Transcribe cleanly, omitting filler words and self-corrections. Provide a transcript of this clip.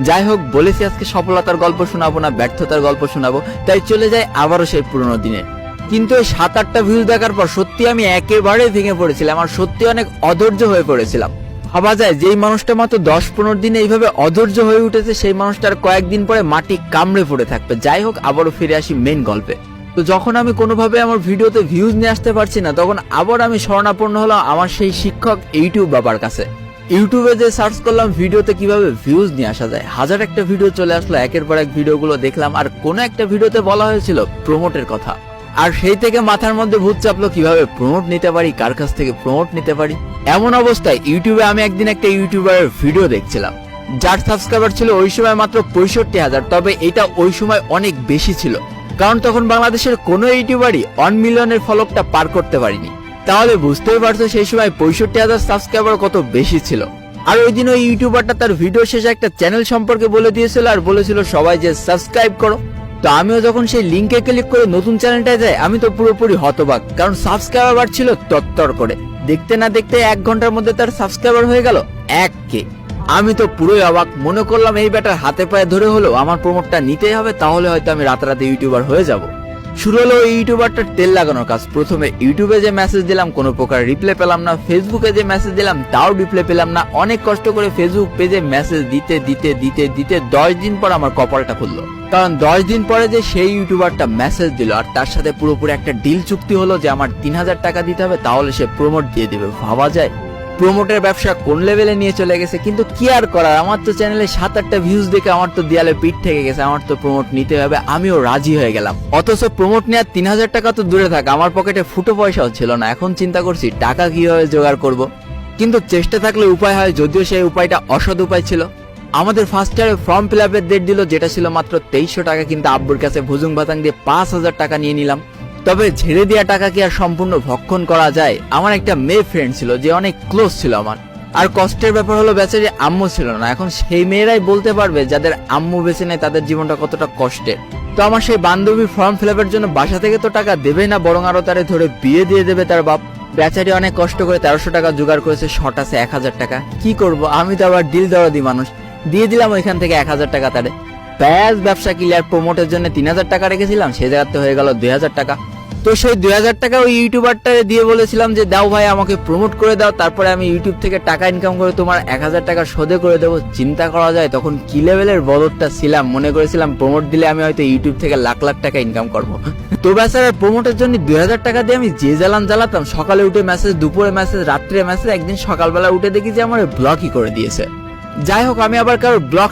যাই হোক, বলেছি আজকে সফলতার গল্প শোনাবো না, ব্যর্থতার গল্প শোনাবো, তাই চলে যাই আবারও সেই পুরোনো দিনে। কিন্তু এই 7-8টা ভিউজ দেখার পর সত্যি আমি একেবারে ভেঙে পড়েছিলাম, আর সত্যি অনেক অধৈর্য হয়ে পড়েছিলাম। ভাবা যায় যেই মানুষটা মাত্র 10-15 দিনে এইভাবে অধৈর্য হয়ে উঠেছে, সেই মানুষটার কয়েকদিন পরে মাটি কামড়ে পড়ে থাকবে। যাই হোক, আবারও ফিরে আসি মেইন গল্পে। তো যখন আমি কোনোভাবে আমার ভিডিওতে ভিউজ নিয়ে আসতে পারছি না, তখন আবার আমি শরণাপন্ন হলাম আমার সেই শিক্ষক ইউটিউব বাবার কাছে। ইউটিউবে যে সার্চ করলাম ভিডিওতে কিভাবে ভিউজ নিয়ে আসা যায়, হাজার একটা ভিডিও চলে আসলো, একের পর এক ভিডিওগুলো দেখলাম, আর কোনো একটা ভিডিওতে বলা হয়েছিল প্রমোটের কথা। আর সেই থেকে মাথার মধ্যে ভূত চাপলো কিভাবে প্রমোট নিতে পারি, কার কাছ থেকে প্রমোট নিতে পারি। এমন অবস্থায় ইউটিউবে আমি একদিন একটা ইউটিউবারের ভিডিও দেখছিলাম, যার সাবস্ক্রাইবার ছিল ওই সময় মাত্র 65,000। তবে এটা ওই সময় অনেক বেশি ছিল, কারণ তখন বাংলাদেশের কোনো ইউটিউবারই 1 মিলিয়নের ফলোকটা পার করতে পারিনি। তাহলে বুঝতেই পারছো সেই সময় 65,000 সাবস্ক্রাইবার কত বেশি ছিল। আর ওই দিন ওই ইউটিউবারটা তার ভিডিও শেষে একটা চ্যানেল সম্পর্কে বলে দিয়েছিল, আর বলেছিল সবাই যে সাবস্ক্রাইব করো। তো আমিও যখন সেই লিঙ্কে ক্লিক করে নতুন চ্যানেলটায় যাই, আমি তো পুরোপুরি হতবাক, কারণ সাবস্ক্রাইবার বাড়ছিল তত্তর করে। দেখতে না দেখতে 1 ঘন্টার মধ্যে তার সাবস্ক্রাইবার হয়ে গেল 1K। আমি তো পুরোই অবাক, মনে করলাম এই ব্যাটার হাতে পায়ে ধরে হলেও আমার প্রমোটটা নিতেই হবে, তাহলে হয়তো আমি রাতারাতি ইউটিউবার হয়ে যাব। শুরু হলো ওই ইউটিউবারটার তেল লাগানোর কাজ। প্রথমে ইউটিউবে যে মেসেজ দিলাম কোনো প্রকার রিপ্লাই পেলাম না, ফেসবুকে যে মেসেজ দিলাম তাও রিপ্লাই পেলাম না। অনেক কষ্ট করে ফেসবুক পেজে মেসেজ দিতে দিতে দিতে দিতে 10 দিন পর আমার কপালটা খুললো, কারণ 10 দিন পরে যে সেই ইউটিউবারটা মেসেজ দিল, আর তার সাথে পুরোপুরি একটা ডিল চুক্তি হলো যে আমার 3000 টাকা দিতে হবে, তাহলে সে প্রমোট দিয়ে দিবে। ভাবা যায় প্রমোটের ব্যবসা কোন লেভেলে নিয়ে চলে গেছে। কিন্তু কি আর করার, আমার তো চ্যানেলে 7-8টা ভিউজ দেখে আমার তো দেয়ালে পিঠ থেকে গেছে, আমার তো প্রমোট নিতে হবে। আমিও রাজি হয়ে গেলাম। অথচ প্রমোট নেওয়ার 3000 টাকা তো দূরে থাক, আমার পকেটে ফুটো পয়সাও ছিল না। এখন চিন্তা করছি টাকা কিভাবে জোগাড় করব। কিন্তু চেষ্টা থাকলে উপায় হয়, যদিও সেই উপায়টা অসৎ উপায় ছিল। আমাদের ফার্স্ট ইয়ারে ফর্ম ফিল আপের ডেট দিল, যেটা ছিল মাত্র 2300 টাকা, কিন্তু আব্বুর কাছে ভুজুং ভাতাং দিয়ে 5000 টাকা নিয়ে নিলাম। তবে ঝেড়ে দেওয়া টাকা কি আর সম্পূর্ণ ভক্ষণ করা যায়? আমার একটা মেয়ে ফ্রেন্ড ছিল যে অনেক ক্লোজ ছিল আমার, আর কষ্টের ব্যাপার হলো বেচারি আম্মু ছিল না। এখন সেই মেয়েরাই বলতে পারবে যাদের আম্মু বেঁচে নেই তাদের জীবনটা কতটা কষ্টের। তো আমার সেই বান্ধবী ফর্ম ফিল আপের জন্য বাসা থেকে তো টাকা দেবে না, বরং আরো তারে ধরে বিয়ে দিয়ে দেবে তার বাপ। বেচারি অনেক কষ্ট করে 1300 টাকা জোগাড় করেছে, শর্ট আছে 1000 টাকা। কি করব, আমি তো আবার ডিল দরদি মানুষ, দিয়ে দিলাম ওইখান থেকে 1000 টাকা তারে। ব্যাস, ব্যবসা ক্লিয়ার। প্রমোটের জন্য 3000 টাকা রেখেছিলাম, সে জায়গাতে হয়ে গেল 2000 টাকা। তো সেই 2000 টাকা ওই ইউটিউবারটা দিয়ে বলেছিলাম যে দাও ভাই আমাকে প্রমোট করে দাও, তারপরে আমি ইউটিউব থেকে টাকা ইনকাম করে তোমার 1000 টাকা শোধে করে দেবো। চিন্তা করা যায় তখন কি লেভেলের বদরটা ছিলাম। মনে করেছিলাম প্রমোট দিলে আমি হয়তো ইউটিউব থেকে লাখ লাখ টাকা ইনকাম করবো। তো বেচারার প্রমোটের জন্য 2000 টাকা দিয়ে আমি যে জ্বালাতাম, সকালে উঠে মেসেজ, দুপুরে মেসেজ, রাত্রে মেসেজ, একদিন সকালবেলা উঠে দেখি যে আমার ব্লকই করে দিয়েছে। যাই হোক, আমি আবার কারোর ব্লক